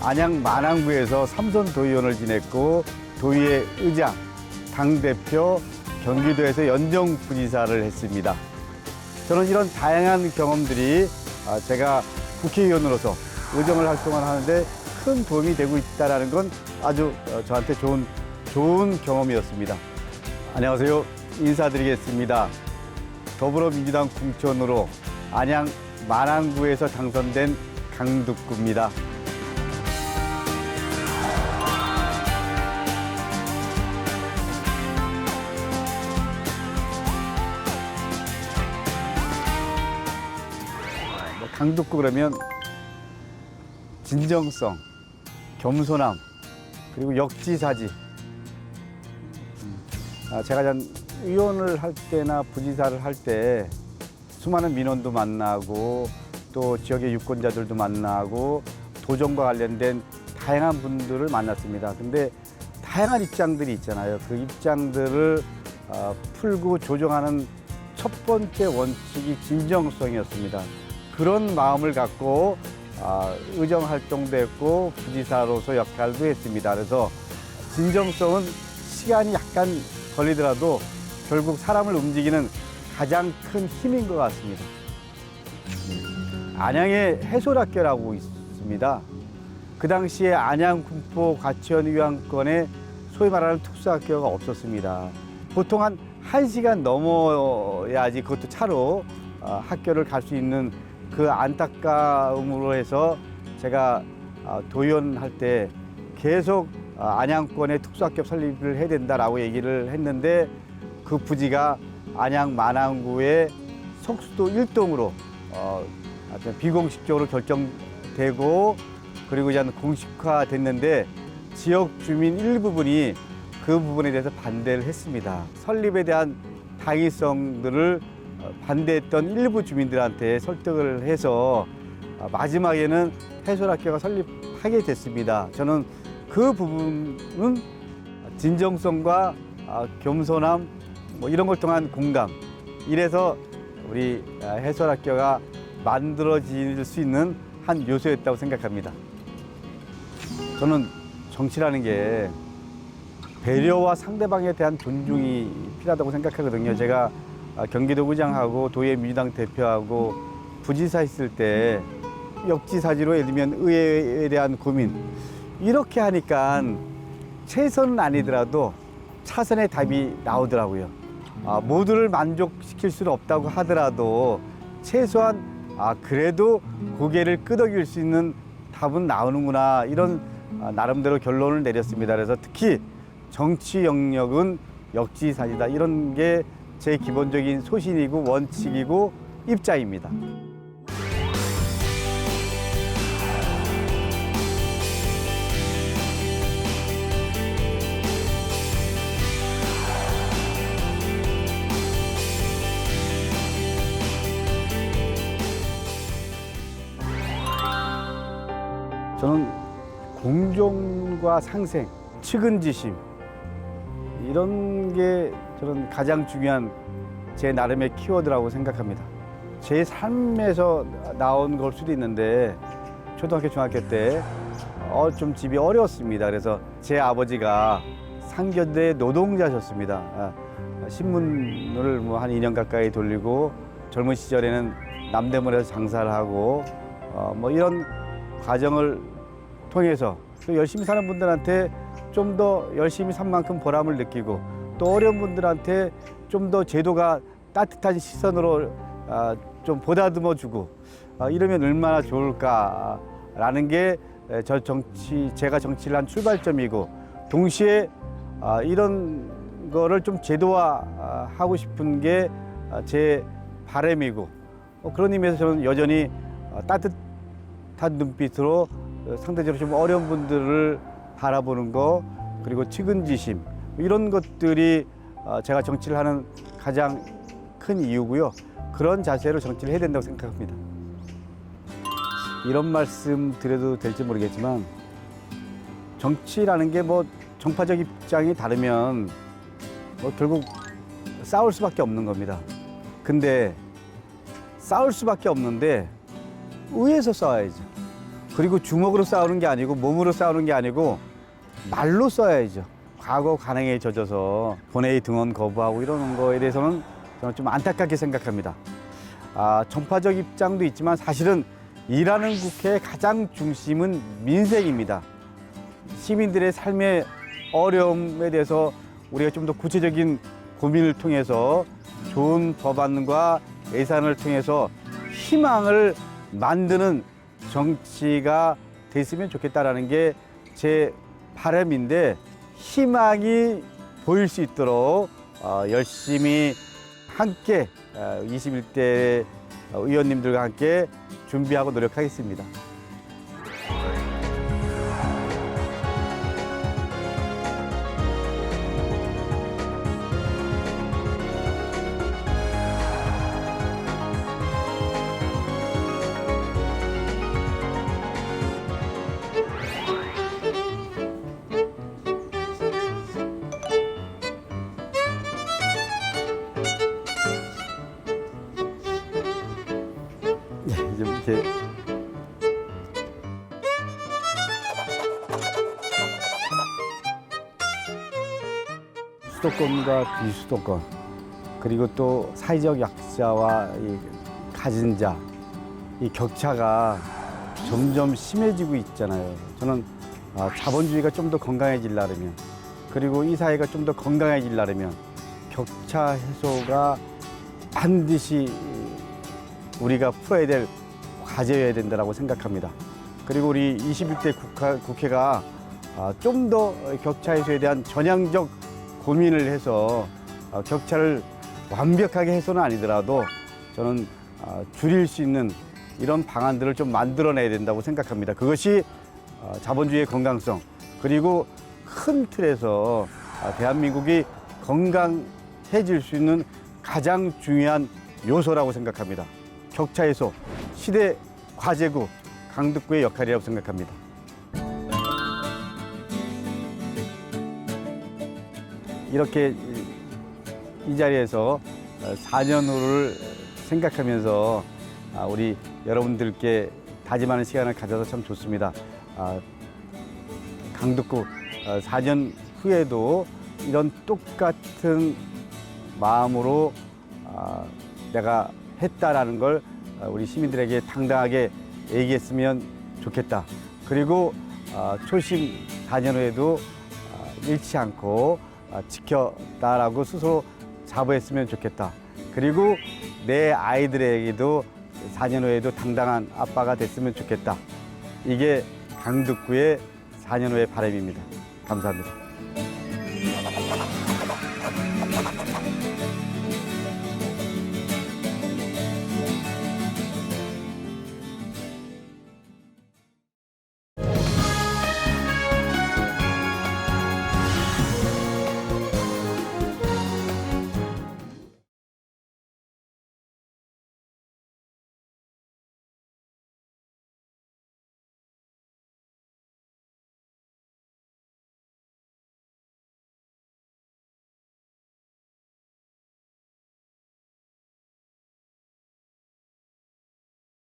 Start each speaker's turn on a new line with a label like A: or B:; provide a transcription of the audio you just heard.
A: 안양 만안구에서 삼선 도의원을 지냈고 도의회 의장, 당대표, 경기도에서 연정부지사를 했습니다. 저는 이런 다양한 경험들이 제가 국회의원으로서 의정을 활동하는데 큰 도움이 되고 있다는 건 아주 저한테 좋은 경험이었습니다. 안녕하세요. 인사드리겠습니다. 더불어민주당 공천으로 안양 만안구에서 당선된 강득구입니다. 강득구 그러면 진정성, 겸손함, 그리고 역지사지. 제가 전 의원을 할 때나 부지사를 할 때 수많은 민원도 만나고 또 지역의 유권자들도 만나고 도정과 관련된 다양한 분들을 만났습니다. 근데 다양한 입장들이 있잖아요. 그 입장들을 풀고 조정하는 첫 번째 원칙이 진정성이었습니다. 그런 마음을 갖고 의정 활동도 했고 부지사로서 역할도 했습니다. 그래서 진정성은 시간이 약간 걸리더라도 결국 사람을 움직이는 가장 큰 힘인 것 같습니다. 안양에 해솔학교라고 있습니다. 그 당시에 안양 군포 과천 위안권에 소위 말하는 특수학교가 없었습니다. 보통 한 1시간 넘어야지 그것도 차로 학교를 갈 수 있는 그 안타까움으로 해서 제가 도의원 할 때 계속 안양권에 특수학교 설립을 해야 된다라고 얘기를 했는데 그 부지가 안양 만안구의 석수도 1동으로 비공식적으로 결정되고 그리고 이제 공식화됐는데 지역 주민 일부분이 그 부분에 대해서 반대를 했습니다. 설립에 대한 당위성들을 반대했던 일부 주민들한테 설득을 해서 마지막에는 해솔학교가 설립하게 됐습니다. 저는 그 부분은 진정성과 겸손함 뭐 이런 걸 통한 공감, 이래서 우리 해솔학교가 만들어질 수 있는 한 요소였다고 생각합니다. 저는 정치라는 게 배려와 상대방에 대한 존중이 필요하다고 생각하거든요. 제가 경기도 의장하고 도의회 민주당 대표하고 부지사 있을 때 역지사지로 예를 들면 의회에 대한 고민 이렇게 하니까 최선은 아니더라도 차선의 답이 나오더라고요. 모두를 만족시킬 수는 없다고 하더라도 최소한 그래도 고개를 끄덕일 수 있는 답은 나오는구나, 이런 나름대로 결론을 내렸습니다. 그래서 특히 정치 영역은 역지사지다, 이런 게 제 기본적인 소신이고 원칙이고 입장입니다. 저는 공존과 상생, 측은지심, 이런 게 저는 가장 중요한 제 나름의 키워드라고 생각합니다. 제 삶에서 나온 걸 수도 있는데 초등학교, 중학교 때 좀 집이 어려웠습니다. 그래서 제 아버지가 상견례 노동자셨습니다. 신문을 뭐 한 2년 가까이 돌리고 젊은 시절에는 남대문에서 장사를 하고 뭐 이런 과정을 통해서 또 열심히 사는 분들한테 좀 더 열심히 산 만큼 보람을 느끼고 또 어려운 분들한테 좀 더 제도가 따뜻한 시선으로 좀 보다듬어주고 이러면 얼마나 좋을까라는 게 제가 정치를 한 출발점이고 동시에 이런 거를 좀 제도화하고 싶은 게 제 바람이고 그런 의미에서 저는 여전히 따뜻한 눈빛으로 상대적으로 좀 어려운 분들을 바라보는 거, 그리고 측은지심, 이런 것들이 제가 정치를 하는 가장 큰 이유고요. 그런 자세로 정치를 해야 된다고 생각합니다. 이런 말씀 드려도 될지 모르겠지만 정치라는 게 뭐 정파적 입장이 다르면 뭐 결국 싸울 수밖에 없는 겁니다. 근데 싸울 수밖에 없는데 의에서 싸워야죠. 그리고 주먹으로 싸우는 게 아니고 몸으로 싸우는 게 아니고 말로 써야죠. 과거 관행에 젖어서 본회의 등원 거부하고 이러는 거에 대해서는 저는 좀 안타깝게 생각합니다. 정파적 입장도 있지만 사실은 일하는 국회의 가장 중심은 민생입니다. 시민들의 삶의 어려움에 대해서 우리가 좀 더 구체적인 고민을 통해서 좋은 법안과 예산을 통해서 희망을 만드는 정치가 됐으면 좋겠다라는 게 제 바람인데, 희망이 보일 수 있도록 열심히 함께 21대 의원님들과 함께 준비하고 노력하겠습니다. 좀 이렇게 수도권과 비수도권, 그리고 또 사회적 약자와 이 가진 자, 이 격차가 점점 심해지고 있잖아요. 저는 자본주의가 좀 더 건강해지려면, 그리고 이 사회가 좀 더 건강해지려면 격차 해소가 반드시 우리가 풀어야 될 과제여야 된다고 생각합니다. 그리고 우리 21대 국회가 좀 더 격차 해소에 대한 전향적 고민을 해서 격차를 완벽하게 해소는 아니더라도 저는 줄일 수 있는 이런 방안들을 좀 만들어내야 된다고 생각합니다. 그것이 자본주의의 건강성, 그리고 큰 틀에서 대한민국이 건강해질 수 있는 가장 중요한 요소라고 생각합니다. 격차 해소, 시대 과제구 강북구의 역할이라고 생각합니다. 이렇게 이 자리에서 4년 후를 생각하면서 우리 여러분들께 다짐하는 시간을 가져서 참 좋습니다. 강북구 4년 후에도 이런 똑같은 마음으로 내가 했다라는 걸 우리 시민들에게 당당하게 얘기했으면 좋겠다. 그리고 초심 4년 후에도 잃지 않고 지켰다라고 스스로 자부했으면 좋겠다. 그리고 내 아이들에게도 4년 후에도 당당한 아빠가 됐으면 좋겠다. 이게 강북구의 4년 후의 바람입니다. 감사합니다.